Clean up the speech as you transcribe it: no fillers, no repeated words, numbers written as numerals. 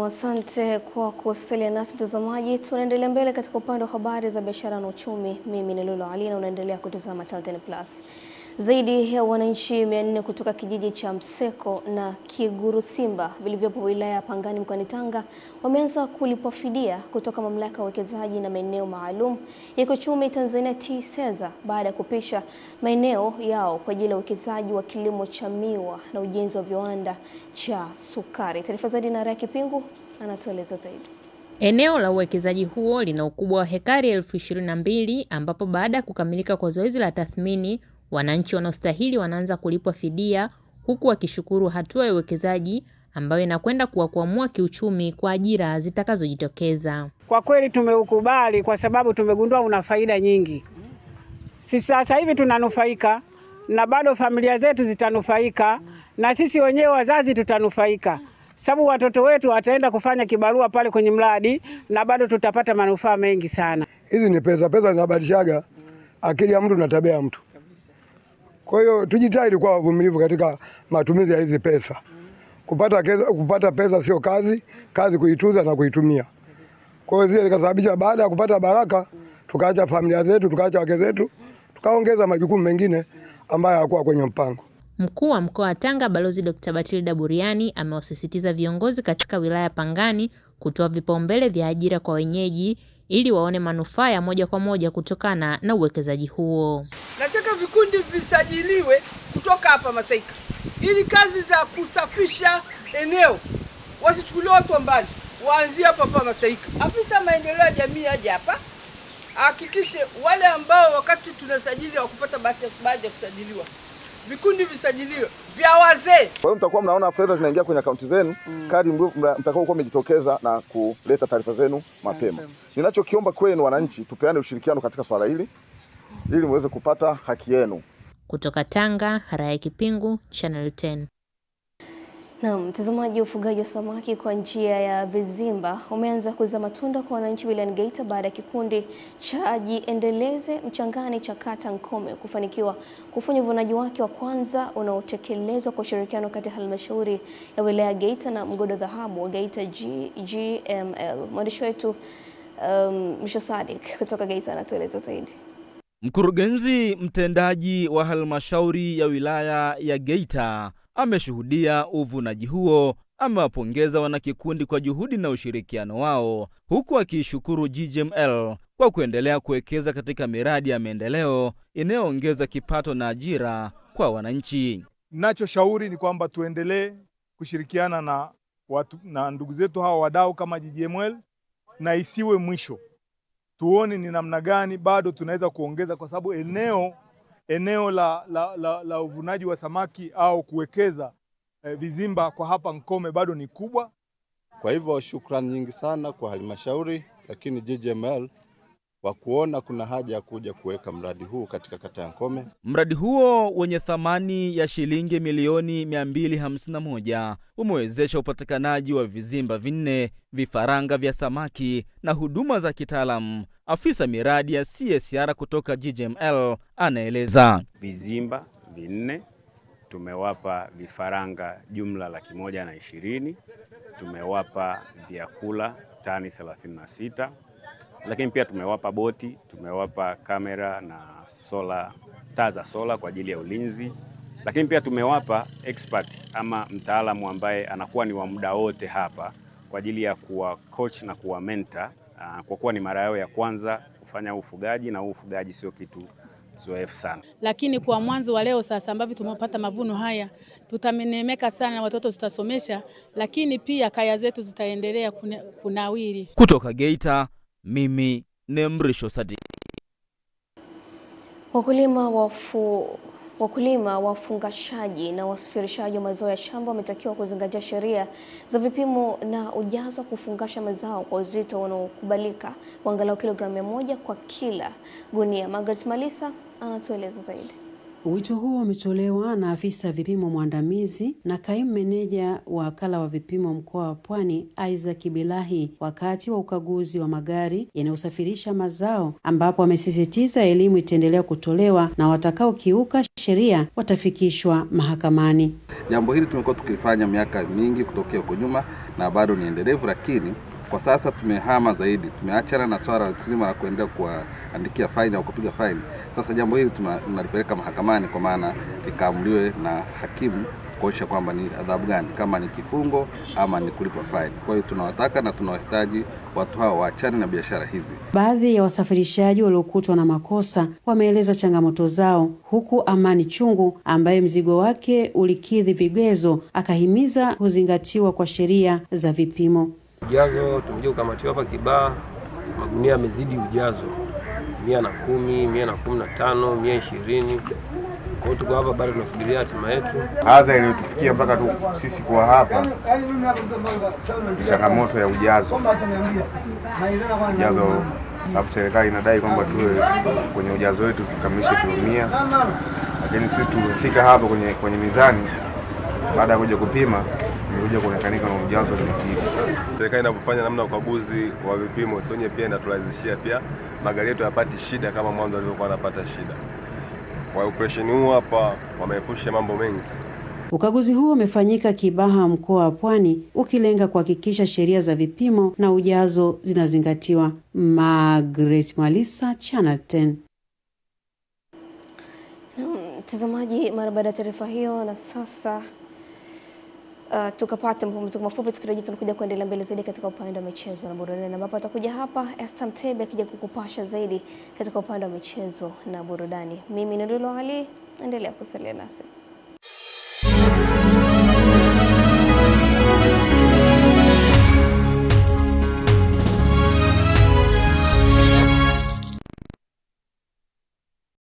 Na asante kwa kusalia nasi mtazamaji. Tunaendelea mbele katika upande wa habari za biashara na uchumi. Mimi ni Lulu Ali na unaendelea kutazama Channel 10 Plus. Zaidi ya wananchi 400 kutoka kijiji cha Mseko na Kigurusimba vilivyopo wilaya ya Pangani mkoani Tanga wameanza kulipwa fidia kutoka mamlaka ya uwekezaji na maeneo maalum ya kiuchumi Tanzania TISEZA baada ya kupisha maeneo yao kwa ajili ya uwekezaji wa kilimo cha miwa na ujenzi wa viwanda cha sukari. Taarifa zaidi na Raki Pingu anatueleza zaidi. Eneo la uwekezaji huo lina ukubwa wa hekari 22,000 ambapo baada ya kukamilika kwa zoezi la tathmini wananchi wanaostahili wanaanza kulipwa fidia, huku wakishukuru hatua ya uwekezaji ambayo inakwenda kuwakwamua kiuchumi kwa ajira zitakazojitokeza. Kwa kweli tumeukubali kwa sababu tumegundua una faida nyingi. Sisi sasa hivi tunanufaika na bado familia zetu zitanufaika na sisi wenyewe wazazi tutanufaika. Sababu watoto wetu wataenda kufanya kibarua pale kwenye mradi na bado tutapata manufaa mengi sana. Hizi ni pesa zinabadilishaga akili ya mtu na tabia ya mtu. Kwa hiyo tujitahidi kuwa wavumilivu katika matumizi ya hizi pesa. Kupata pesa sio kazi, kazi kuitunza na kuitumia. Kwa hiyo zile zikasababisha baada ya kupata baraka, tukaacha familia zetu, tukaacha wake zetu, tukaongeza majukumu mengine ambayo hayakuwa kwenye mpango. Mkuu wa mkoa wa Tanga Balozi Dr. Batilda Buriani amewasisitiza viongozi katika wilaya Pangani kutoa vipaumbele vya ajira kwa wenyeji ili waone manufaa ya moja kwa moja kutokana na uwekezaji huo. Nataka vikundi visajiliwe kutoka hapa Masaika ili kazi za kusafisha eneo wasichukuliwe watu mbali, waanzie hapa Masaika. Afisa maendeleo ya jamii aje hapa hakikishe wale ambao wakati tunasajili wakupata bahati ya kusajiliwa, vikundi visajiliwe vya wazee. Kwa hiyo mtakuwa mnaona fedha zinaingia kwenye akaunti zenu kadri mtakao kuwa mmejitokeza na kuleta taarifa zenu mapema. Ninachokiomba kwenu wananchi, tupeane ushirikiano katika swala hili ili muweze kupata haki yenu. Kutoka Tanga, Raki Pingu, Channel 10. Na mtazamaji, ufugaji wa samaki kwa njia ya vizimba umeanza kuzaa matunda kwa wananchi wilayani Geita baada ya kikundi cha Jiendeleze Mchangani cha kata Nkome kufanikiwa kufanya uvunaji wake wa kwanza unaotekelezwa kwa ushirikiano kati ya halmashauri ya wilaya Geita na mgodo dhahabu wa Geita GML. Mwandishi wetu Msho Sadik kutoka Geita anatueleza zaidi. Mkurugenzi mtendaji wa halmashauri ya wilaya ya Geita ameshuhudia uvunaji huo. Amewapongeza wanakikundi kwa juhudi na ushirikiano wao, huku akishukuru GML kwa kuendelea kuwekeza katika miradi ya maendeleo inayoongeza kipato na ajira kwa wananchi. Ninachoshauri ni kwamba tuendelee kushirikiana na ndugu zetu hawa wadau kama GML na isiwe mwisho. Tuone ni namna gani bado tunaweza kuongeza, kwa sababu eneo la uvunaji wa samaki au kuwekeza vizimba kwa hapa Nkome bado ni kubwa. Kwa hivyo shukrani nyingi sana kwa halmashauri, lakini GML kwa kuona kuna haja ya kuja kuweka mradi huu katika kata ya Nkome. Mradi huo wenye thamani ya shilingi milioni 251 umewezesha upatikanaji wa vizimba 4, vifaranga vya samaki na huduma za kitaalamu. Afisa miradi ya CSR kutoka GML anaeleza. Vizimba 4, tumewapa vifaranga jumla 120, tumewapa vyakula tani 36. Lakini pia tumewapa boti, tumewapa kamera na taa za sola kwa ajili ya ulinzi. Lakini pia tumewapa expert ama mtaalamu ambaye anakuwa ni wa muda wote hapa kwa ajili ya kuwa coach na kuwa mentor, kwa kuwa ni mara yao ya kwanza kufanya ufugaji na ufugaji sio kitu zoefu sana. Lakini kwa mwanzo wa leo sasa ambavyo tumepata mavuno haya, tutamenemeka sana, watoto tutasomesha, lakini pia kaya zetu zitaendelea kunawiri. Kutoka Geita, mimi ni Mrisho Sadi. Wakulima, wafungashaji na wasafirishaji wa mazao ya shamba wametakiwa kuzingatia sheria za vipimo na ujazo wa kufungasha mazao kwa uzito unaokubalika wa angalau kilogramu 100 kwa kila gunia. Margaret Malisa anatueleza zaidi. Wito huo umetolewa na afisa vipimo mwandamizi na kaimu meneja wa wakala wa vipimo mkoa wa Pwani Isaac Bilahi wakati wa ukaguzi wa magari yanayosafirisha mazao, ambapo amesisitiza elimu itaendelea kutolewa na watakao kiuka sheria watafikishwa mahakamani. Jambo hili tumekuwa tukifanya miaka mingi kutokea huko nyuma, na bado ni endelevu, lakini kwa sasa tumehama zaidi, tumeachana na swala zima la kuendelea kuandikia faini au kupiga faini. Sasa jambo hili tunalipeleka mahakamani, kwa maana likaamuliwe na hakimu kuonyesha kwamba ni adhabu gani, kama ni kifungo ama ni kulipa faini. Kwa hiyo tunawataka na tunawahitaji watu hao waachane na biashara hizi. Baadhi ya wasafirishaji waliokutwa na makosa wameeleza changamoto zao, huku Amani Chungu ambaye mzigo wake ulikidhi vigezo akahimiza kuzingatiwa kwa sheria za vipimo. Ujazo tumekuja kukamatiwa hapa Kibaha, magunia yamezidi ujazo 110, 115, 120. Kwa hiyo tuko hapa bado tunasubiria hatima yetu. Adha iliyotufikia mpaka tu sisi kuwa hapa ni changamoto ya ujazo. Sababu serikali inadai kwamba tuwe kwenye ujazo wetu tukamilishe kilo 100. Lakini sisi tulifika hapa kwenye mizani, baada ya kuja kupima imekuja kuonekanika na ujazo umezidi. Serikali inapofanya namna ukaguzi wa vipimo, sonye pia inaturahisishia pia magari yetu yapati shida kama mwanzo walivyokuwa wanapata shida. Kwa operation huu hapa wameepusha mambo mengi. Ukaguzi huo umefanyika Kibaha, mkoa wa Pwani, ukilenga kuhakikisha sheria za vipimo na ujazo zinazingatiwa. Margaret Malisa, Channel 10. Mtazamaji, mara baada ya taarifa hiyo na sasa tukapata mapumziko mafupi, tukirejea tunakuja kuendelea mbele zaidi katika upande wa michezo na burudani, ambapo atakuja hapa Esther Mtebe akija kukupasha zaidi katika upande wa michezo na burudani. Mimi ni Lulu Ali, endelea kusalia nasi.